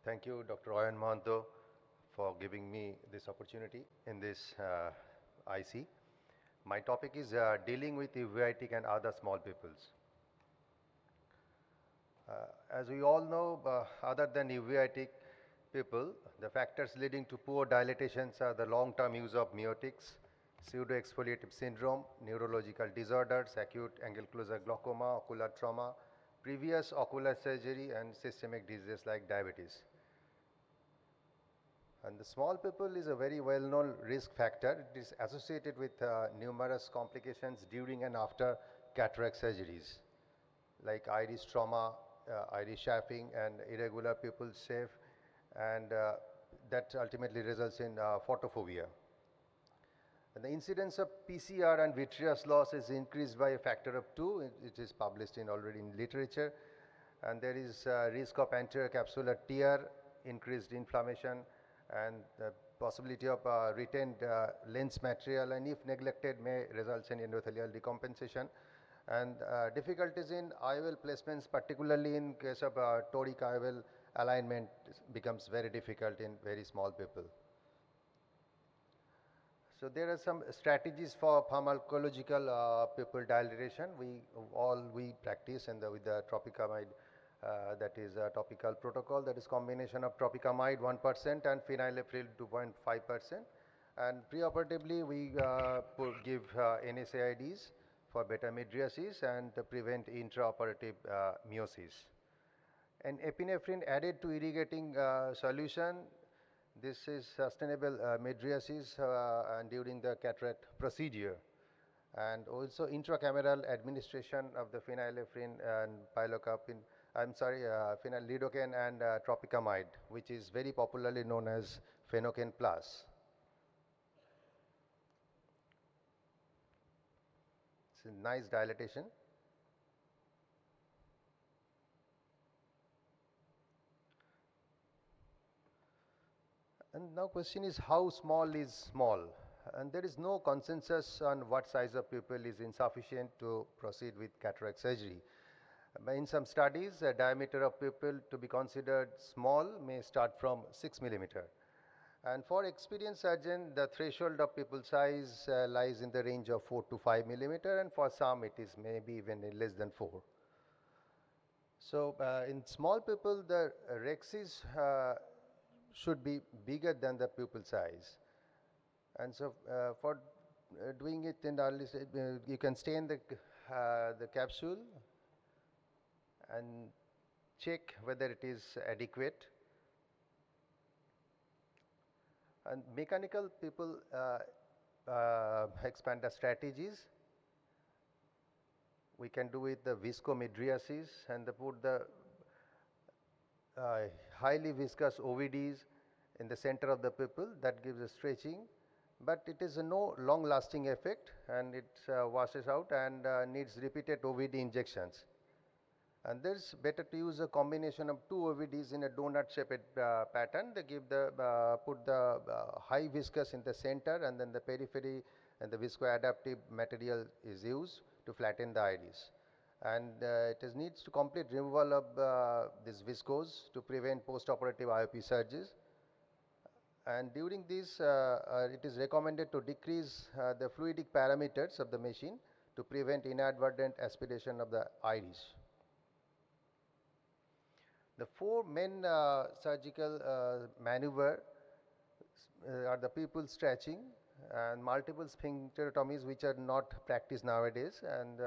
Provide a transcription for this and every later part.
Thank you, Dr. Oyan Mahanto, for giving me this opportunity in this IC. My topic is dealing with uveitic and other small pupils. As we all know, other than uveitic people, the factors leading to poor dilatations are the long-term use of miotics, pseudo-exfoliative syndrome, neurological disorders, acute angle closure glaucoma, ocular trauma, previous ocular surgery, and systemic diseases like diabetes. And the small pupil is a very well-known risk factor. It is associated with numerous complications during and after cataract surgeries, like iris trauma, iris chafing, and irregular pupil shape, and that ultimately results in photophobia. And the incidence of PCR and vitreous loss is increased by a factor of 2. It is published already in literature. And there is risk of anterior capsular tear, increased inflammation, and the possibility of retained lens material, and if neglected may result in endothelial decompensation. And difficulties in IOL placements, particularly in case of toric IOL alignment, becomes very difficult in very small people. So there are some strategies for pharmacological pupil dilatation. We practice with the tropicamide, that is a topical protocol, that is combination of tropicamide 1% and phenylephrine 2.5%. And preoperatively we give NSAIDs for beta mydriasis and to prevent intraoperative meiosis. And epinephrine added to irrigating solution. This is sustainable mydriasis and during the cataract procedure. And also intracameral administration of the phenylephrine and phenyl lidocaine and tropicamide, which is very popularly known as Phenocaine Plus. It's a nice dilatation. And now question is, how small is small? And there is no consensus on what size of pupil is insufficient to proceed with cataract surgery. In some studies, a diameter of pupil to be considered small may start from 6 millimeter. And for experienced surgeon, the threshold of pupil size lies in the range of 4 to 5 millimeter, and for some it is maybe even less than 4. So in small pupil, the rexis should be bigger than the pupil size. And so for doing it in the early stage, you can stain the capsule and check whether it is adequate. And mechanical pupil expander strategies, we can do with the viscomydriasis and put the highly viscous OVDs in the center of the pupil. That gives a stretching, but it is no long lasting effect, and it washes out and needs repeated OVD injections. And there's better to use a combination of 2 OVDs in a donut shaped pattern. They give put the high viscous in the center, and then the periphery and the viscoadaptive material is used to flatten the iris. And it needs to complete removal of this viscose to prevent post-operative IOP surges. And during this, it is recommended to decrease the fluidic parameters of the machine to prevent inadvertent aspiration of the iris. The 4 main surgical maneuver are the pupil stretching and multiple sphincterotomies, which are not practiced nowadays, and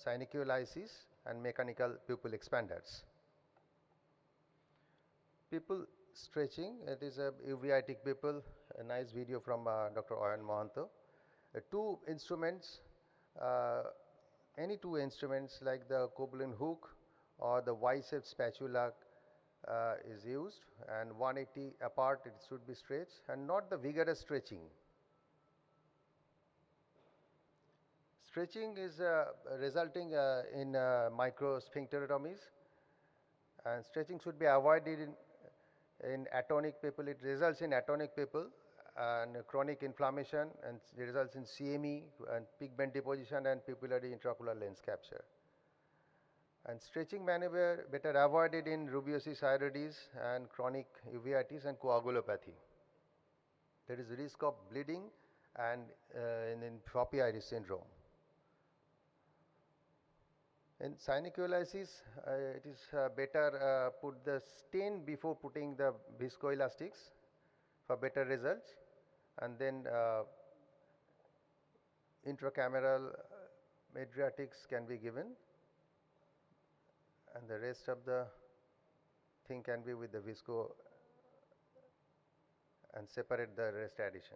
synechiolisis and mechanical pupil expanders. Pupil stretching, it is a uveitic pupil, a nice video from Dr. Oyan Mahanto. 2 instruments, any 2 instruments like the Koblenz hook or the Y-shaped spatula is used, and 180 apart it should be stretched, and not the vigorous stretching. Stretching is resulting in micro sphincterotomies, and stretching should be avoided in atonic pupil. It results in atonic pupil and chronic inflammation, and it results in CME and pigment deposition and pupillary intraocular lens capture. And stretching maneuver better avoided in rubeosis iridis and chronic uveitis and coagulopathy. There is risk of bleeding and in floppy iris syndrome. In synechiolisis, it is better put the stain before putting the viscoelastics for better results, and then intracameral Adriatics can be given, and the rest of the thing can be with the visco and separate the rest addition.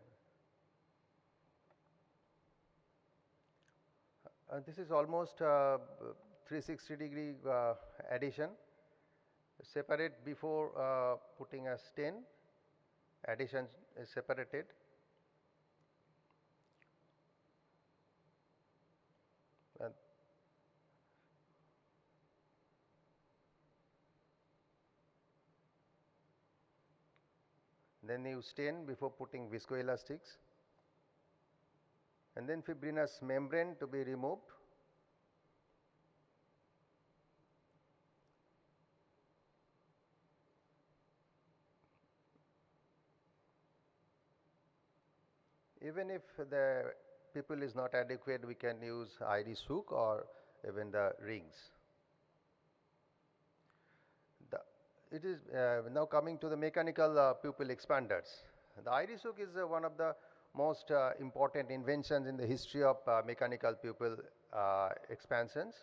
This is almost 360-degree addition. Separate before putting a stain. Addition is separated. And then you stain before putting viscoelastics, and then fibrinous membrane to be removed. Even if the pupil is not adequate, we can use iris hook or even the rings. It is now coming to the mechanical pupil expanders. The iris hook is one of the most important inventions in the history of mechanical pupil expansions.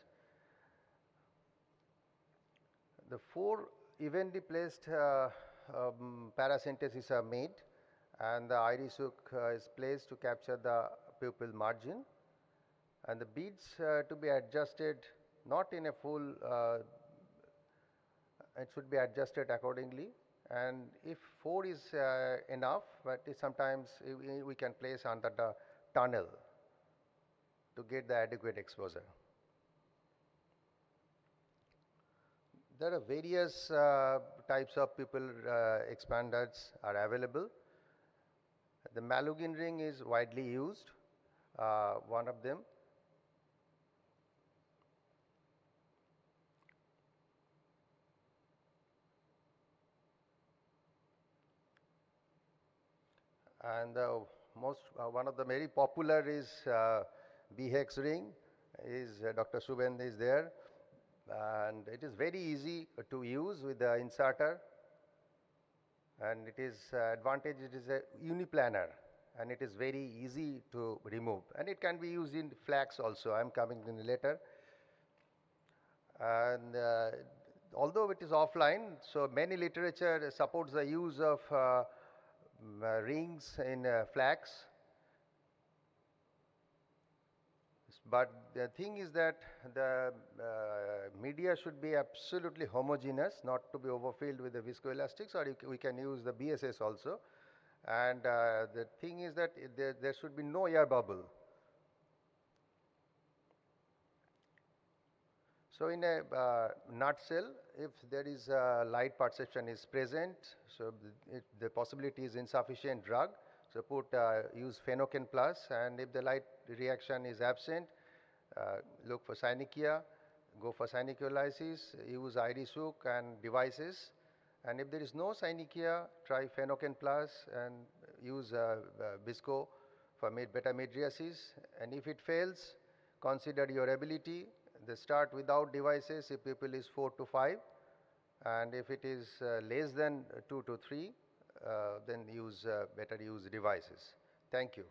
The 4 evenly placed paracenteses are made, and the iris hook is placed to capture the pupil margin, and the beads to be adjusted not in a full, it should be adjusted accordingly, and if 4 is enough, but sometimes we can place under the tunnel to get the adequate exposure. There are various types of pupil expanders are available. The Malugin ring is widely used, one of them. And one of the very popular is B-hex ring. Dr. Subend is there, and it is very easy to use with the inserter, and it is advantage, it is a uniplanar, and it is very easy to remove, and it can be used in flax also. I am coming in later. And although it is offline, so many literature supports the use of rings in flax, but the thing is that the media should be absolutely homogeneous, not to be overfilled with the viscoelastics, or we can use the BSS also. And the thing is that there should be no air bubble. So in a nutshell, if there is light perception is present, so the possibility is insufficient drug, so use phenocane plus, and if the light reaction is absent, look for synechia, go for synechiolisis, use iris hook and devices, and if there is no synechia, try phenocane plus and use visco for beta mydriasis, and if it fails, consider your ability. Start without devices if pupil is 4 to 5, and if it is less than 2 to 3, then better use devices. Thank you.